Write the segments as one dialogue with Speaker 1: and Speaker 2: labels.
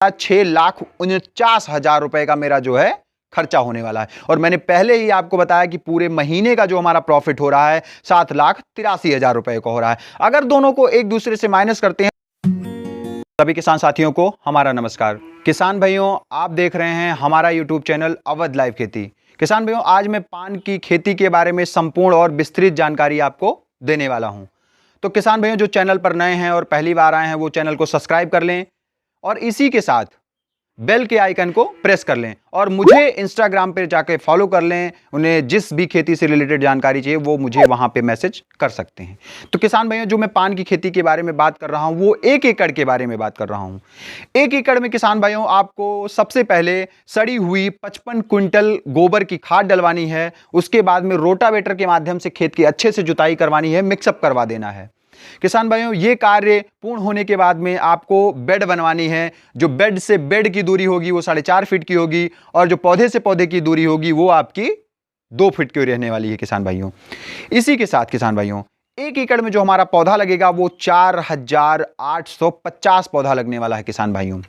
Speaker 1: 6,49,000 रुपए का मेरा जो है खर्चा होने वाला है। और मैंने पहले ही आपको बताया कि पूरे महीने का जो हमारा प्रॉफिट हो रहा है 7,83,000 रुपए का हो रहा है। अगर दोनों को एक दूसरे से माइनस करते हैं, सभी किसान साथियों को हमारा नमस्कार। किसान भाइयों, आप देख रहे हैं हमारा यूट्यूब चैनल अवध लाइव खेती। किसान भाइयों, आज मैं पान की खेती के बारे में संपूर्ण और विस्तृत जानकारी आपको देने वाला हूं। तो किसान भाइयों, जो चैनल पर नए हैं और पहली बार आए हैं वो चैनल को सब्सक्राइब कर लें और इसी के साथ बेल के आइकन को प्रेस कर लें और मुझे इंस्टाग्राम पर जाके फॉलो कर लें। उन्हें जिस भी खेती से रिलेटेड जानकारी चाहिए वो मुझे वहां पे मैसेज कर सकते हैं। तो किसान भाइयों, जो मैं पान की खेती के बारे में बात कर रहा हूं वो 1 एकड़ के बारे में बात कर रहा हूं। 1 एकड़ में किसान भाइयों आपको सबसे पहले सड़ी हुई 55 क्विंटल गोबर की खाद डलवानी है। उसके बाद में रोटावेटर के माध्यम से खेत की अच्छे से जुताई करवानी है, मिक्सअप करवा देना है। किसान भाइयों, ये कार्य पूर्ण होने के बाद में आपको बेड बनवानी है। जो बेड से बेड की दूरी होगी वो 4.5 फीट की होगी और जो पौधे से पौधे की दूरी होगी वो आपकी 2 फीट की रहने वाली है किसान भाइयों। इसी के साथ किसान भाइयों, 1 एकड़ में जो हमारा पौधा लगेगा वो 4,850 पौधा लगने वाला है किसान भाइयों।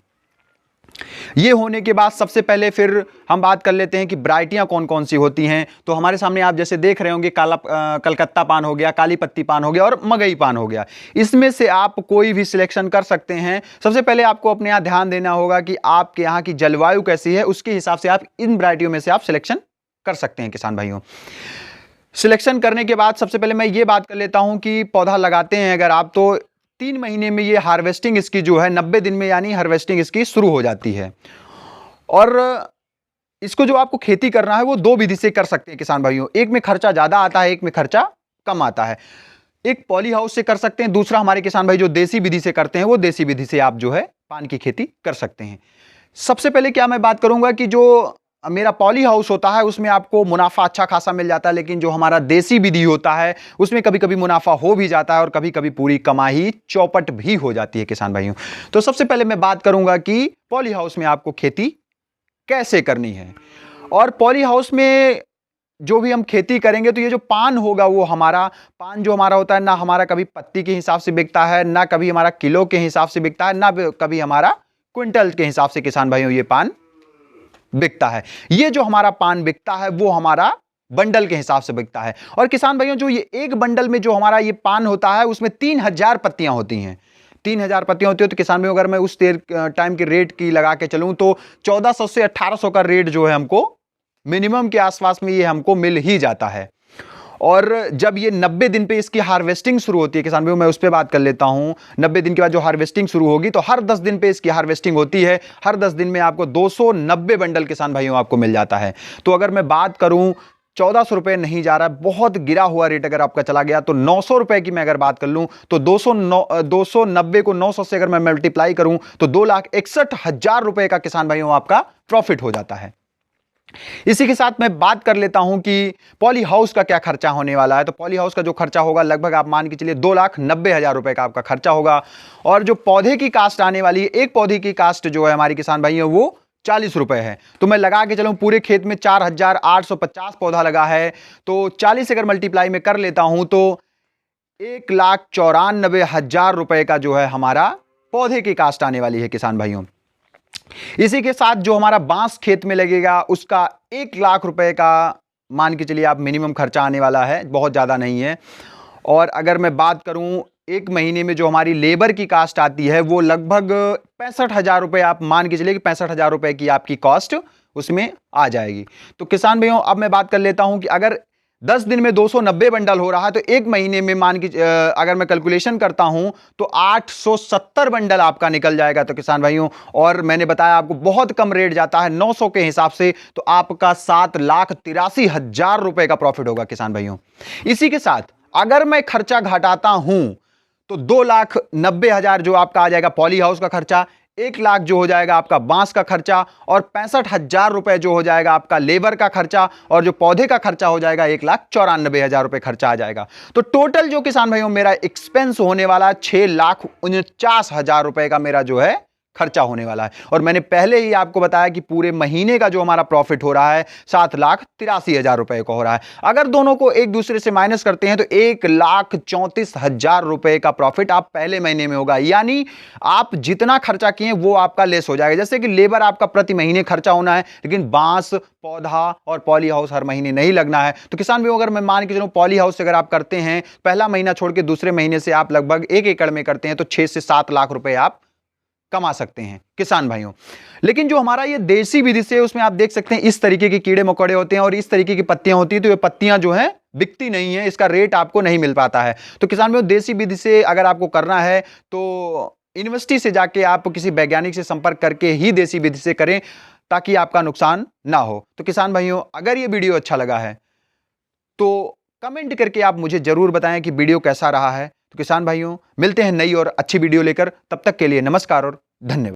Speaker 1: ये होने के बाद सबसे पहले फिर हम बात कर लेते हैं कि वैरायटियां कौन कौन सी होती हैं। तो हमारे सामने आप जैसे देख रहे होंगे, कलकत्ता पान हो गया, काली पत्ती पान हो गया और मगई पान हो गया। इसमें से आप कोई भी सिलेक्शन कर सकते हैं। सबसे पहले आपको अपने यहाँ ध्यान देना होगा कि आपके यहाँ की जलवायु कैसी है, उसके हिसाब से आप इन वैरायटियों में से आप सिलेक्शन कर सकते हैं किसान भाइयों। सिलेक्शन करने के बाद सबसे पहले मैं ये बात कर लेता हूं कि पौधा लगाते हैं अगर आप, तो 3 महीने में ये हार्वेस्टिंग इसकी जो है 90 दिन में यानी हार्वेस्टिंग इसकी शुरू हो जाती है। और इसको जो आपको खेती करना है वो 2 विधि से कर सकते हैं किसान भाइयों। एक में खर्चा ज्यादा आता है, एक में खर्चा कम आता है। एक पॉली हाउस से कर सकते हैं, दूसरा हमारे किसान भाई जो देसी विधि से करते हैं वो देसी विधि से आप जो है पान की खेती कर सकते हैं। सबसे पहले क्या मैं बात करूंगा कि जो मेरा पॉली हाउस होता है उसमें आपको मुनाफा अच्छा खासा मिल जाता है, लेकिन जो हमारा देसी विधि होता है उसमें कभी कभी मुनाफा हो भी जाता है और कभी कभी पूरी कमाई चौपट भी हो जाती है किसान भाइयों। तो सबसे पहले मैं बात करूंगा कि पॉली हाउस में आपको खेती कैसे करनी है। और पॉली हाउस में जो भी हम खेती करेंगे तो ये जो पान होगा वो हमारा पान जो हमारा होता है ना हमारा कभी पत्ती के हिसाब से बिकता है, ना कभी हमारा किलो के हिसाब से बिकता है, ना कभी हमारा क्विंटल के हिसाब से किसान भाइयों ये पान बिकता है। ये जो हमारा पान बिकता है वो हमारा बंडल के हिसाब से बिकता है। और किसान भाइयों, जो ये एक बंडल में जो हमारा ये पान होता है उसमें 3,000 पत्तियां होती हैं। 3,000 पत्तियां होती है। तो किसान भाइयों, अगर मैं उस टाइम के रेट की लगा के चलूं तो 1400 से 1800 का रेट जो है हमको मिनिमम के आसपास में ये हमको मिल ही जाता है। और जब ये 90 दिन पे इसकी हार्वेस्टिंग शुरू होती है किसान भाइयों, मैं उस पर बात कर लेता हूं। 90 दिन के बाद जो हार्वेस्टिंग शुरू होगी तो हर 10 दिन पे इसकी हार्वेस्टिंग होती है। हर 10 दिन में आपको 290 बंडल किसान भाइयों आपको मिल जाता है। तो अगर मैं बात करूं 1400 रुपए नहीं जा रहा, बहुत गिरा हुआ रेट अगर आपका चला गया तो 900 रुपए की मैं अगर बात कर लूं तो 290 को 900 से अगर मैं मल्टीप्लाई करूं तो 2,61,000 रुपए का किसान भाइयों आपका प्रॉफिट हो जाता है। इसी के साथ मैं बात कर लेता हूं कि पॉली हाउस का क्या खर्चा होने वाला है। तो पॉली हाउस का जो खर्चा होगा लगभग आप मान के चलिए 2,90,000 रुपए का आपका खर्चा होगा। और जो पौधे की कास्ट आने वाली है, एक पौधे की कास्ट जो है हमारी किसान भाइयों वो 40 रुपए है। तो मैं लगा के चलूं पूरे खेत में 4,850 पौधा लगा है तो 40 अगर मल्टीप्लाई में कर लेता हूं तो 1,94,000 रुपए का जो है हमारा पौधे की कास्ट आने वाली है किसान भाइयों। इसी के साथ जो हमारा बांस खेत में लगेगा उसका 1,00,000 रुपए का मान के चलिए आप मिनिमम खर्चा आने वाला है, बहुत ज्यादा नहीं है। और अगर मैं बात करूं 1 महीने में जो हमारी लेबर की कास्ट आती है वो लगभग 65,000 रुपए आप मान के चलिए कि 65,000 रुपए की आपकी कॉस्ट उसमें आ जाएगी। तो किसान भाइयों, अब मैं बात कर लेता हूं कि अगर 10 दिन में 290 बंडल हो रहा है तो 1 महीने में मान के अगर मैं कैलकुलेशन करता हूं तो 870 बंडल आपका निकल जाएगा। तो किसान भाइयों, और मैंने बताया आपको बहुत कम रेट जाता है 900 के हिसाब से, तो आपका 7,83,000 रुपए का प्रॉफिट होगा किसान भाइयों। इसी के साथ अगर मैं खर्चा घटाता हूं तो 2,90,000 जो आपका आ जाएगा पॉली हाउस का खर्चा, 1,00,000 जो हो जाएगा आपका बांस का खर्चा और 65,000 रुपए जो हो जाएगा आपका लेबर का खर्चा और जो पौधे का खर्चा हो जाएगा 1,94,000 रुपए खर्चा आ जाएगा। तो टोटल जो किसान भाइयों मेरा एक्सपेंस होने वाला 6,49,000 रुपए का मेरा जो है खर्चा होने वाला है। और मैंने पहले ही आपको बताया कि पूरे महीने का जो हमारा प्रॉफिट हो रहा है 7,83,000 रुपए का हो रहा है। अगर दोनों को एक दूसरे से माइनस करते हैं तो 1,34,000 रुपए का प्रॉफिट आप पहले महीने में होगा। यानी आप जितना खर्चा किए वो आपका लेस हो जाएगा। जैसे कि लेबर आपका प्रति महीने खर्चा होना है, लेकिन बांस, पौधा और पॉली हाउस हर महीने नहीं लगना है। तो किसान भी अगर मैं मान के चलूं पॉली हाउस अगर आप करते हैं पहला महीना छोड़ के दूसरे महीने से आप लगभग 1 एकड़ में करते हैं तो 6 से 7 लाख रुपए आप कमा सकते हैं किसान भाइयों। लेकिन जो हमारा ये देसी विधि से उसमें आप देख सकते हैं इस तरीके के कीड़े मकोड़े होते हैं और इस तरीके की पत्तियां होती है, तो ये पत्तियां जो हैं बिकती नहीं है, इसका रेट आपको नहीं मिल पाता है। तो किसान भाइयों देसी विधि से अगर आपको करना है तो यूनिवर्सिटी से जाके आप किसी वैज्ञानिक से संपर्क करके ही देसी विधि से करें ताकि आपका नुकसान ना हो। तो किसान भाइयों अगर ये वीडियो अच्छा लगा है तो कमेंट करके आप मुझे जरूर बताएं कि वीडियो कैसा रहा है। तो किसान भाइयों मिलते हैं नई और अच्छी वीडियो लेकर, तब तक के लिए नमस्कार और धन्यवाद।